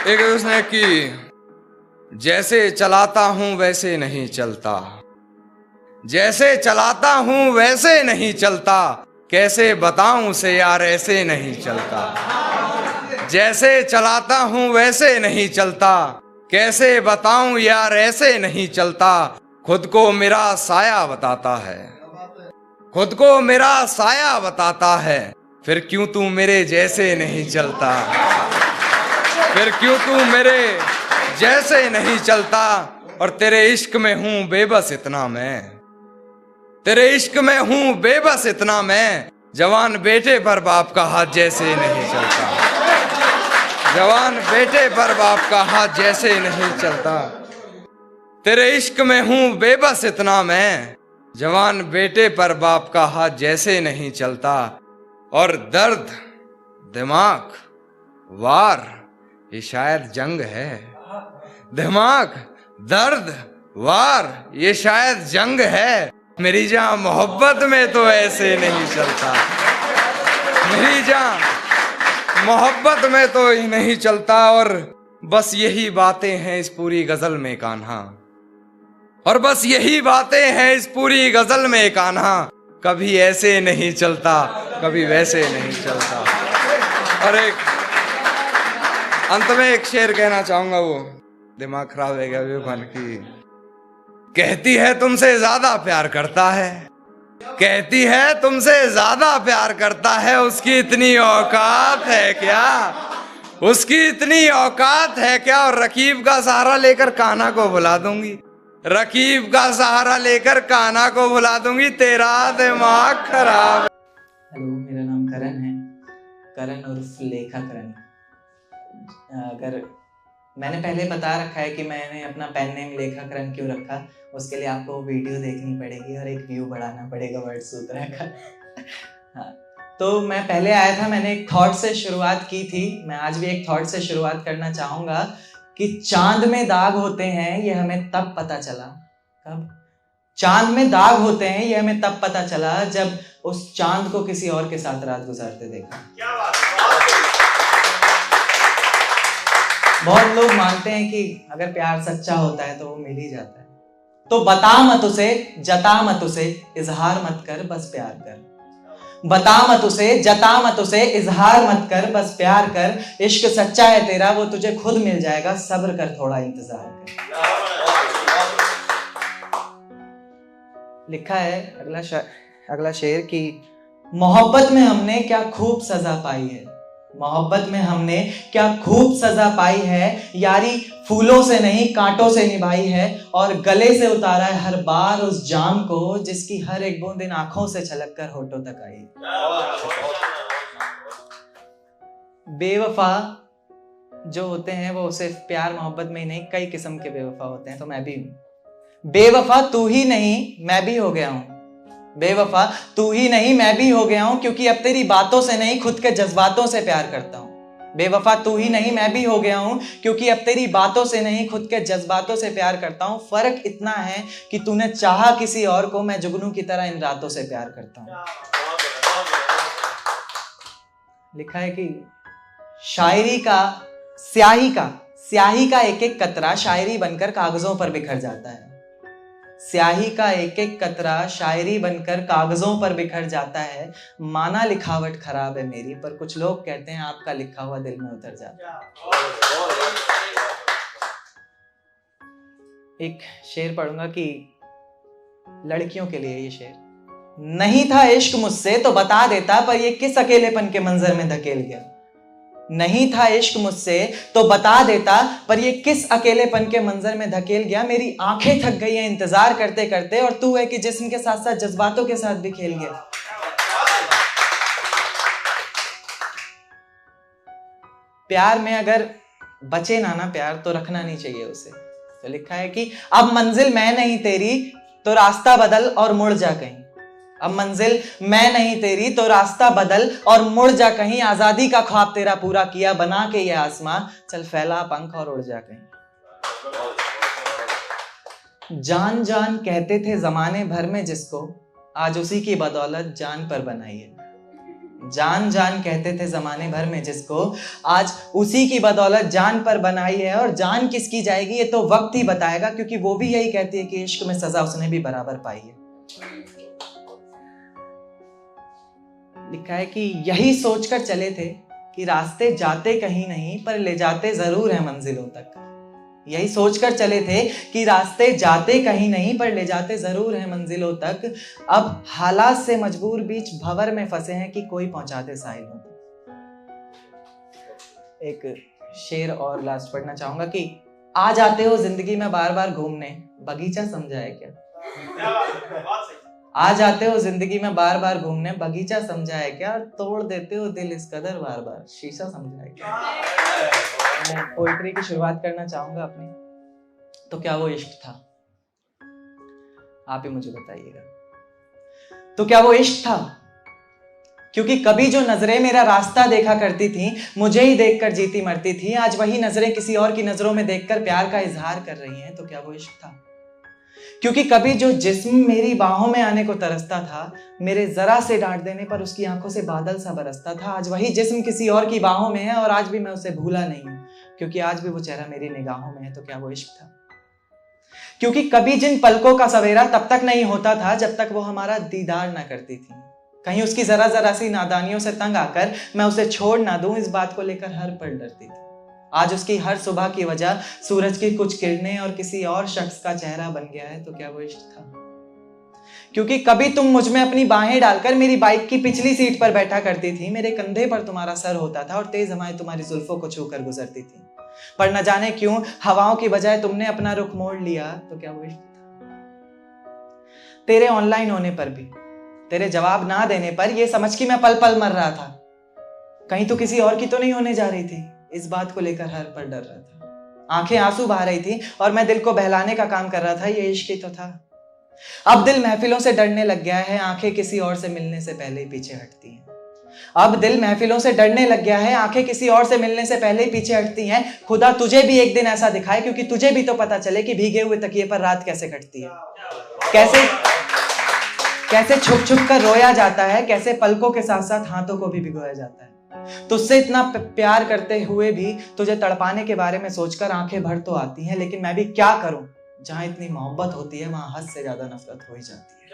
एक उसने कि जैसे चलाता हूं वैसे नहीं चलता, जैसे चलाता हूं वैसे नहीं चलता, कैसे बताऊं उसे यार ऐसे नहीं चलता। जैसे चलाता हूं वैसे नहीं चलता, कैसे बताऊं यार ऐसे नहीं चलता। खुद को मेरा साया बताता है, खुद को मेरा साया बताता है, फिर क्यों तू मेरे जैसे नहीं चलता, फिर क्यों तू मेरे जैसे नहीं चलता। और तेरे इश्क में हूं बेबस इतना मैं, तेरे इश्क में हूं बेबस इतना मैं, जवान बेटे पर बाप का हाथ जैसे नहीं चलता, जवान बेटे पर बाप का हाथ जैसे नहीं चलता। तेरे इश्क में हूं बेबस इतना मैं, जवान बेटे पर बाप का हाथ जैसे नहीं चलता। और दर्द दिमाग वार ये शायद जंग है, दिमाग दर्द वार ये शायद जंग है। मेरी जान मोहब्बत में तो ऐसे नहीं चलता, मेरी जान मोहब्बत में तो ही नहीं चलता। और बस यही बातें हैं इस पूरी गजल में कान्हा, और बस यही बातें हैं इस पूरी गजल में कान्हा। कभी ऐसे नहीं चलता, कभी वैसे नहीं चलता। और एक अंत में एक शेर कहना चाहूंगा, वो दिमाग खराब है क्या बेबन की। कहती है तुमसे ज्यादा प्यार करता है, कहती है तुमसे ज्यादा प्यार करता है, उसकी इतनी औकात है क्या, उसकी इतनी औकात है क्या। और रकीब का सहारा लेकर कान्हा को बुला दूंगी, रकीब का सहारा लेकर कान्हा को बुला दूंगी, तेरा दिमाग खराब। हेलो, मेरा नाम करण है, करण उर्फ लेखा करण। अगर मैंने पहले बता रखा है कि मैंने अपना पेन नेम लेखा करण क्यों रखा, उसके लिए आपको वीडियो देखनी पड़ेगी और एक व्यू बढ़ाना पड़ेगा वर्ड सूत्र का। हाँ, तो मैं पहले आया था, मैंने एक थॉट से शुरुआत की थी, मैं आज भी एक थॉट से शुरुआत करना चाहूँगा कि चांद में दाग होते हैं ये हमें तब पता चला। कब? चांद में दाग होते हैं ये हमें तब पता चला जब उस चांद को किसी और के साथ रात गुजारते देखा। क्या बात है। बहुत लोग मानते हैं कि अगर प्यार सच्चा होता है तो वो मिल ही जाता है। तो बता मत उसे, जता मत उसे, इजहार मत कर, बस प्यार कर। बता मत उसे, जता मत उसे, इजहार मत कर, बस प्यार कर। इश्क सच्चा है तेरा, वो तुझे खुद मिल जाएगा, सब्र कर, थोड़ा इंतजार कर। लिखा है अगला शेर की मोहब्बत में हमने क्या खूब सजा पाई है, मोहब्बत में हमने क्या खूब सजा पाई है, यारी फूलों से नहीं कांटों से निभाई है, और गले से उतारा है हर बार उस जाम को जिसकी हर एक बूंद इन आंखों से छलक कर होठों तक आई। बेवफा जो होते हैं वो सिर्फ प्यार मोहब्बत में ही नहीं, कई किस्म के बेवफा होते हैं, तो मैं भी हूं। बेवफा तू ही नहीं मैं भी हो गया हूं, बेवफा तू ही नहीं मैं भी हो गया हूं, क्योंकि अब तेरी बातों से नहीं खुद के जज्बातों से प्यार करता हूं। बेवफा तू ही नहीं मैं भी हो गया हूं, क्योंकि अब तेरी बातों से नहीं खुद के जज्बातों से प्यार करता हूं। फर्क इतना है कि तूने चाहा किसी और को, मैं जुगनू की तरह इन रातों से प्यार करता हूं। लिखा है कि शायरी का स्याही का एक एक कतरा शायरी बनकर कागजों पर बिखर जाता है। स्याही का एक एक कतरा शायरी बनकर कागजों पर बिखर जाता है। माना लिखावट खराब है मेरी, पर कुछ लोग कहते हैं आपका लिखा हुआ दिल में उतर जाता है। एक शेर पढ़ूंगा कि लड़कियों के लिए ये शेर। नहीं था इश्क मुझसे तो बता देता, पर ये किस अकेलेपन के मंजर में धकेल गया। नहीं था इश्क मुझसे तो बता देता, पर ये किस अकेलेपन के मंजर में धकेल गया। मेरी आंखें थक गई हैं इंतजार करते करते, और तू है कि जिस्म के साथ साथ जज्बातों के साथ भी खेल गया। प्यार में अगर बचे ना प्यार तो रखना नहीं चाहिए उसे। तो लिखा है कि अब मंजिल मैं नहीं तेरी तो रास्ता बदल और मुड़ जा कहीं। अब मंजिल मैं नहीं तेरी तो रास्ता बदल और मुड़ जा कहीं। आजादी का ख्वाब तेरा पूरा किया बना के ये आसमां, चल फैला पंख और उड़ जा कहीं। जान जान कहते थे जमाने भर में जिसको, आज उसी की बदौलत जान पर बनाई है। जान जान कहते थे जमाने भर में जिसको, आज उसी की बदौलत जान पर बनाई है। और जान किसकी जाएगी ये तो वक्त ही बताएगा, क्योंकि वो भी यही कहती है कि इश्क में सजा उसने भी बराबर पाई है। लिखा है कि यही सोचकर चले थे कि रास्ते जाते कहीं नहीं पर ले जाते जरूर है मंजिलों तक। यही सोचकर चले थे कि रास्ते जाते कहीं नहीं पर ले जाते जरूर है मंजिलों तक। अब हालात से मजबूर बीच भंवर में फंसे हैं कि कोई पहुंचाते साहिलों तक। एक शेर और लास्ट पढ़ना चाहूंगा कि आ जाते हो जिंदगी में बार बार घूमने, बगीचा समझा है क्या? आ जाते हो जिंदगी में बार बार घूमने, बगीचा समझा है क्या? तोड़ देते हो दिल इस कदर बार बार, शीशा समझा है क्या? मैं पोइट्री की शुरुआत करना चाहूंगा अपनी। तो क्या वो इश्क था? आप ही मुझे बताइएगा। तो क्या वो इश्क था? क्योंकि कभी जो नजरें मेरा रास्ता देखा करती थी, मुझे ही देखकर जीती मरती थी, आज वही नजरें किसी और की नजरों में देखकर प्यार का इजहार कर रही हैं। तो क्या वो इश्क था? क्योंकि कभी जो जिस्म मेरी बाहों में आने को तरसता था, मेरे जरा से डांट देने पर उसकी आंखों से बादल सा बरसता था, आज वही जिस्म किसी और की बाहों में है और आज भी मैं उसे भूला नहीं हूं, क्योंकि आज भी वो चेहरा मेरी निगाहों में है। तो क्या वो इश्क था? क्योंकि कभी जिन पलकों का सवेरा तब तक नहीं होता था जब तक वो हमारा दीदार ना करती थी, कहीं उसकी जरा जरा सी नादानियों से तंग आकर मैं उसे छोड़ ना दूं, इस बात को लेकर हर पल डरती थी। आज उसकी हर सुबह की वजह सूरज की कुछ किरणें और किसी और शख्स का चेहरा बन गया है। तो क्या वो इश्क था? क्योंकि कभी तुम मुझ में अपनी बाहें डालकर मेरी बाइक की पिछली सीट पर बैठा करती थी, मेरे कंधे पर तुम्हारा सर होता था और तेज हवाएं तुम्हारी जुल्फों को छूकर गुजरती थी, पर न जाने क्यों हवाओं की बजाय तुमने अपना रुख मोड़ लिया। तो क्या वो इश्क था? तेरे ऑनलाइन होने पर भी, तेरे जवाब ना देने पर यह समझ कि मैं पल पल मर रहा था, कहीं तो किसी और की तो नहीं होने जा रही थी, इस बात को लेकर हर पल डर रहा था। आंखें आंसू बहा रही थी और मैं दिल को बहलाने का काम कर रहा था, ये इश्क ही तो था। अब दिल महफिलों से डरने लग गया है, आंखें किसी और से मिलने से पहले ही पीछे हटती हैं। अब दिल महफिलों से डरने लग गया है, आंखें किसी और से मिलने से पहले ही पीछे हटती हैं। खुदा तुझे भी एक दिन ऐसा दिखाए, क्योंकि तुझे भी तो पता चले कि भीगे हुए तकिए पर रात कैसे कटती है, कैसे छुप छुप कर रोया जाता है, कैसे पलकों के साथ साथ हाथों को भी भिगोया जाता है। तुझसे इतना प्यार करते हुए भी तुझे तड़पाने के बारे में सोचकर आंखें भर तो आती हैं, लेकिन मैं भी क्या करूं, जहां इतनी मोहब्बत होती है वहां हद से ज्यादा नफरत हो ही जाती है।